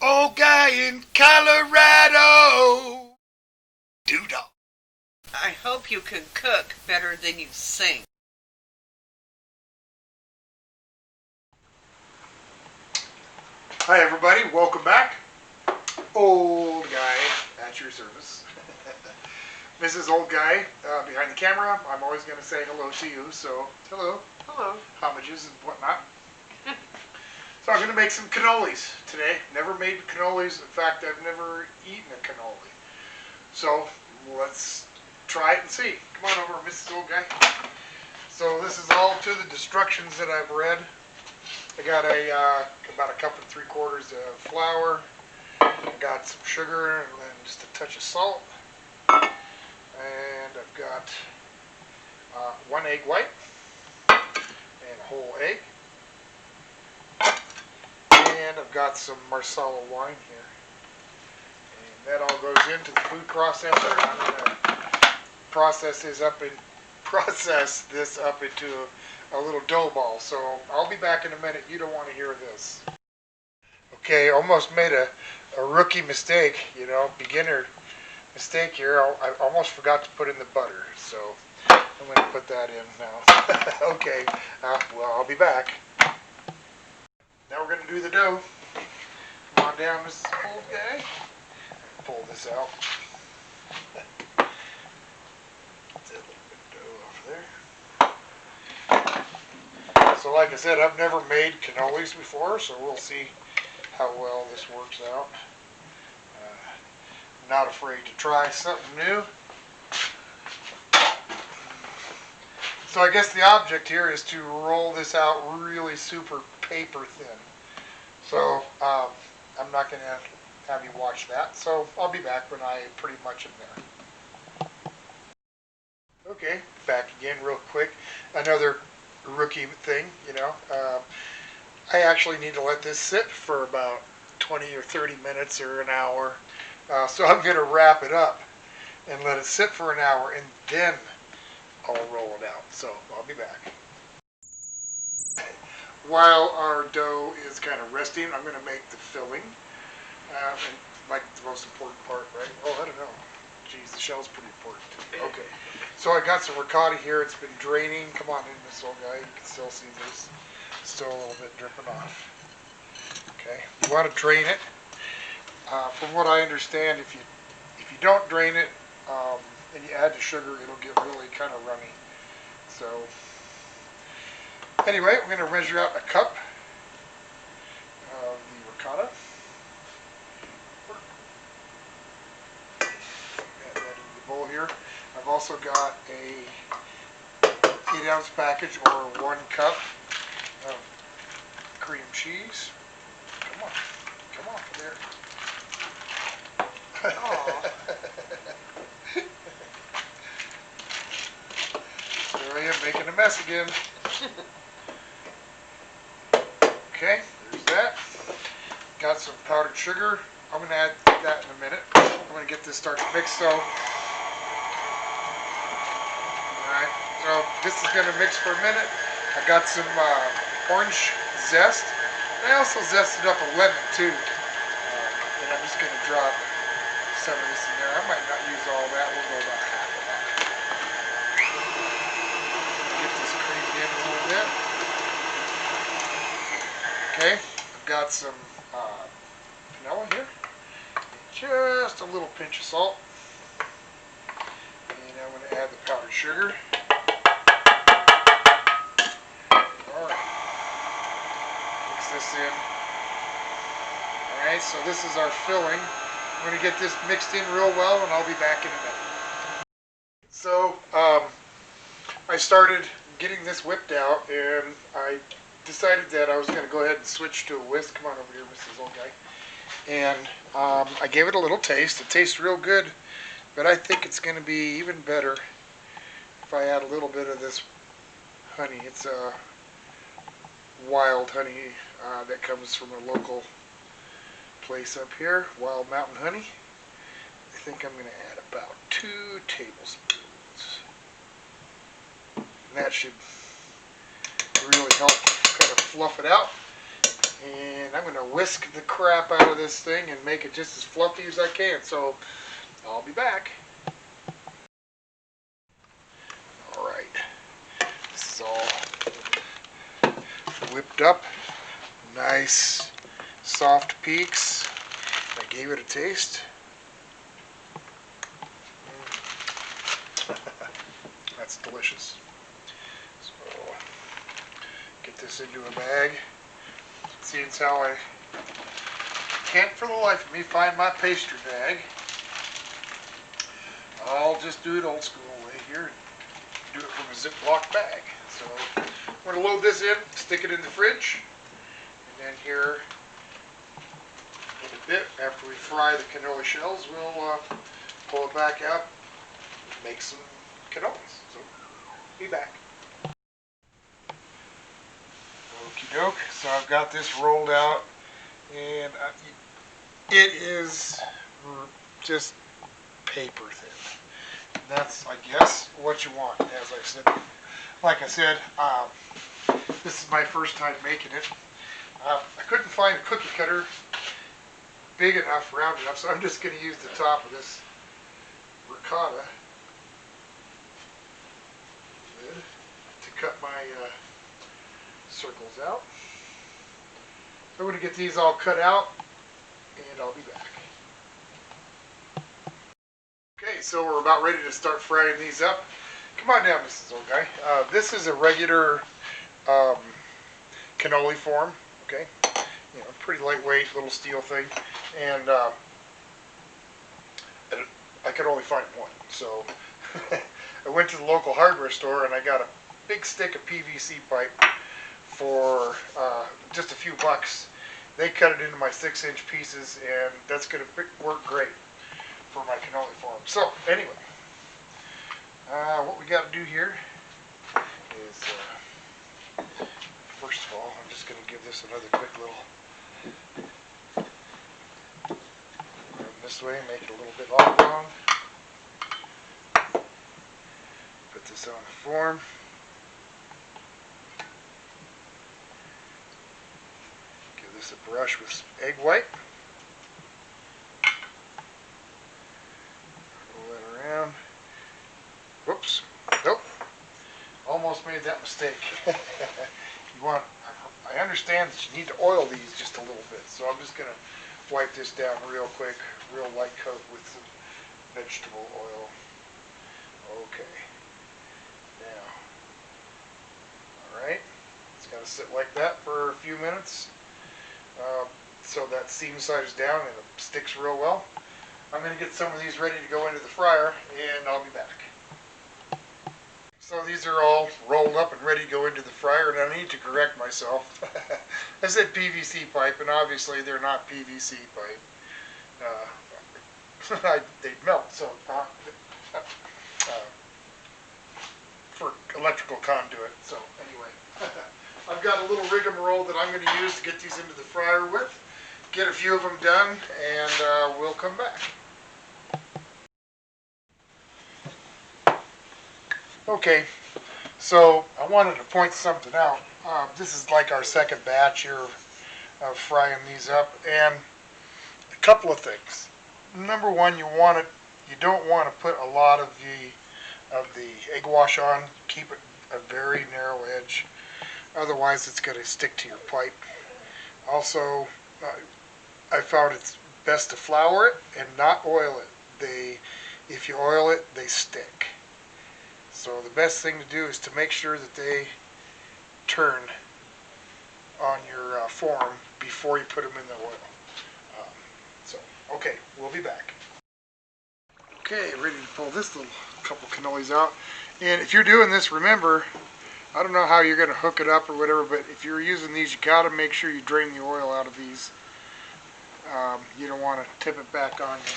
Old guy in Colorado. Doodle. I hope you can cook better than you sing. Hi everybody, welcome back. Old guy at your service. Mrs. Old Guy behind the camera. I'm always going to say hello to you, so hello. Hello. Homages and whatnot. So I'm going to make some cannolis today. Never made cannolis. In fact, I've never eaten a cannoli. So let's try it and see. Come on over, Mrs. Old Guy. So this is all to the instructions that I've read. I got about a cup and 3/4 of flour. I got some sugar and then just a touch of salt. And I've got 1 egg white and a whole egg. And I've got some Marsala wine here. And that all goes into the food processor. I'm going to process this up into a little dough ball. So I'll be back in a minute. You don't want to hear this. Okay, almost made a rookie mistake, beginner mistake here. I almost forgot to put in the butter. So I'm going to put that in now. Okay, well, I'll be back. Now we're going to do the dough. Come on down, Mrs. Old Guy. Pull this out. Get that little bit of dough off there. So like I said, I've never made cannolis before, so we'll see how well this works out. I'm not afraid to try something new. So I guess the object here is to roll this out really super paper thin. So I'm not going to have you watch that. So I'll be back when I pretty much am there. Okay, back again real quick. Another rookie thing, I actually need to let this sit for about 20 or 30 minutes or an hour. So I'm going to wrap it up and let it sit for an hour and then I'll roll it out. So I'll be back. While our dough is kind of resting, I'm going to make the filling. Like the most important part, right? Oh, I don't know. Geez, the shell's pretty important. Okay. So I got some ricotta here. It's been draining. Come on in, Miss Old Guy. You can still see this. Still a little bit dripping off. Okay. You want to drain it. From what I understand, if you don't drain it and you add the sugar, it'll get really kind of runny. So anyway, we're going to measure out a cup of the ricotta. Add that into the bowl here. I've also got a 8-ounce package or 1 cup of cream cheese. Come on, there. There I am making a mess again. Okay, there's that. Got some powdered sugar. I'm going to add that in a minute. I'm going to get this started mixed. So, alright, so this is going to mix for a minute. I got some orange zest. I also zested up a lemon too. And I'm just going to drop some of this in there. I might not use all that. We'll go about half of that. Get this creamed in a little bit. Okay, I've got some vanilla here. Just a little pinch of salt. And I'm going to add the powdered sugar. Alright. Mix this in. Alright, so this is our filling. I'm going to get this mixed in real well and I'll be back in a minute. So, I started getting this whipped out and I decided that I was going to go ahead and switch to a whisk. Come on over here, Mrs. Old Guy. And I gave it a little taste. It tastes real good, but I think it's going to be even better if I add a little bit of this honey. It's wild honey that comes from a local place up here, Wild Mountain Honey. I think I'm going to add about 2 tablespoons. And that should really help kind of fluff it out. And I'm going to whisk the crap out of this thing and make it just as fluffy as I can. So I'll be back. Alright, this is all whipped up. Nice soft peaks. I gave it a taste. That's delicious. So get this into a bag. See, it's how I can't for the life of me find my pastry bag. I'll just do it old school way here and do it from a Ziploc bag. So I'm going to load this in, stick it in the fridge, and then here in a bit, after we fry the cannoli shells, we'll pull it back out and make some cannolis. So be back. Okie doke, so I've got this rolled out, and it is just paper thin. And that's, I guess, what you want. As I said, like I said, this is my first time making it. I couldn't find a cookie cutter big enough, round enough, so I'm just going to use the top of this ricotta lid to cut my circles out. I'm going to get these all cut out, and I'll be back. Okay, so we're about ready to start frying these up. Come on down, Mrs. Old Guy. This is a regular cannoli form, okay? You know, pretty lightweight little steel thing, and I could only find one, so I went to the local hardware store and I got a big stick of PVC pipe for just a few bucks. They cut it into my 6-inch pieces, and that's going to work great for my cannoli form. So anyway, what we got to do here is first of all, I'm just going to give this another quick little this way, make it a little bit oblong. Put this on the form. Give this a brush with some egg white. Roll that around. Whoops. Nope. Almost made that mistake. I understand that you need to oil these just a little bit, so I'm just going to wipe this down real quick, real light coat with some vegetable oil. Okay. Now, alright, it's got to sit like that for a few minutes so that seam sides down and it sticks real well. I'm going to get some of these ready to go into the fryer, and I'll be back. So these are all rolled up and ready to go into the fryer, and I need to correct myself. I said PVC pipe, and obviously they're not PVC pipe. They'd melt, so for electrical conduit. So anyway, I've got a little rigmarole that I'm going to use to get these into the fryer with. Get a few of them done, and we'll come back. Okay, so I wanted to point something out. This is like our second batch here of frying these up, and a couple of things. Number one, you don't want to put a lot of the egg wash on. Keep it a very narrow edge, otherwise it's going to stick to your pipe. Also, I found it's best to flour it and not oil it. If you oil it, they stick. So the best thing to do is to make sure that they turn on your form before you put them in the oil. Okay, we'll be back. Okay, ready to pull this little couple cannolis out. And if you're doing this, remember, I don't know how you're going to hook it up or whatever, but if you're using these, you got to make sure you drain the oil out of these. You don't want to tip it back on you.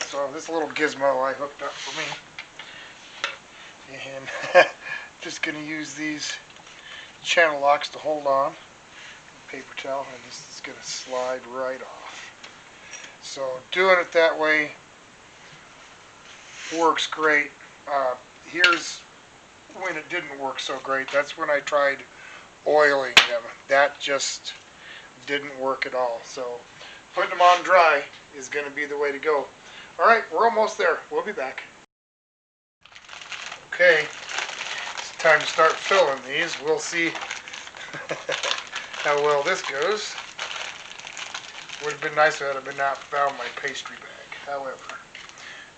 So this little gizmo I hooked up for me. And just going to use these channel locks to hold on. Paper towel, and this is going to slide right off. So doing it that way works great. Here's when it didn't work so great. That's when I tried oiling them. That just didn't work at all. So putting them on dry is going to be the way to go. All right, we're almost there. We'll be back. Okay, it's time to start filling these. We'll see how well this goes. Would have been nice if I had not found my pastry bag. However,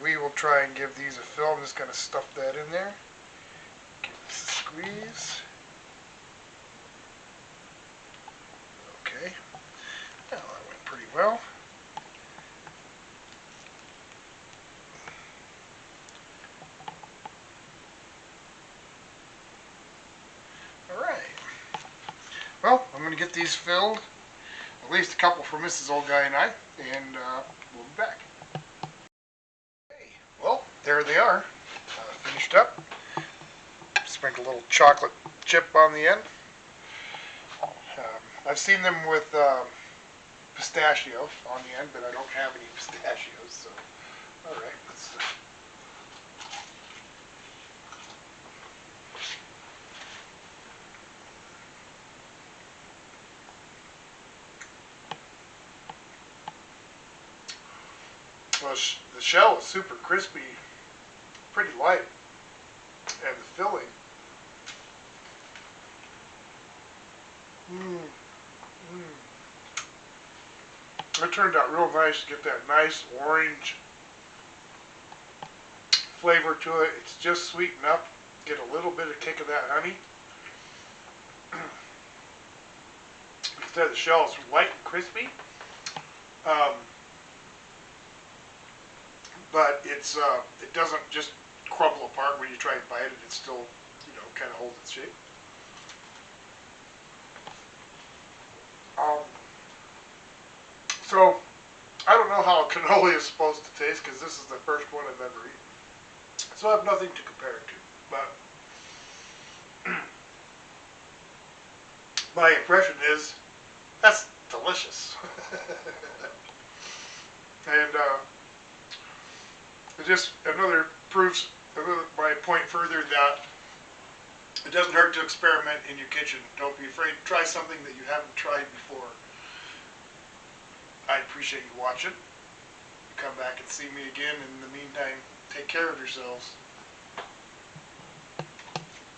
we will try and give these a fill. I'm just going to stuff that in there. Give this a squeeze. Okay. Well, that went pretty well. Alright. Well, I'm going to get these filled. At least a couple for Mrs. Old Guy and I. And we'll be back. Okay. Well, there they are. Finished up. Sprinkle a little chocolate chip on the end. I've seen them with pistachio on the end, but I don't have any pistachios, so alright, let's well, the shell is super crispy, pretty light, and the filling it turned out real nice to get that nice orange flavor to it. It's just sweet enough. Get a little bit of kick of that honey. Instead, the shell is light and crispy. But it's it doesn't just crumble apart when you try and bite it. It still, kind of holds its shape. So, I don't know how a cannoli is supposed to taste because this is the first one I've ever eaten. So I have nothing to compare it to. But my impression is, that's delicious. And it just proves my point further that it doesn't hurt to experiment in your kitchen. Don't be afraid to try something that you haven't tried before. I appreciate you watching. Come back and see me again. In the meantime, take care of yourselves.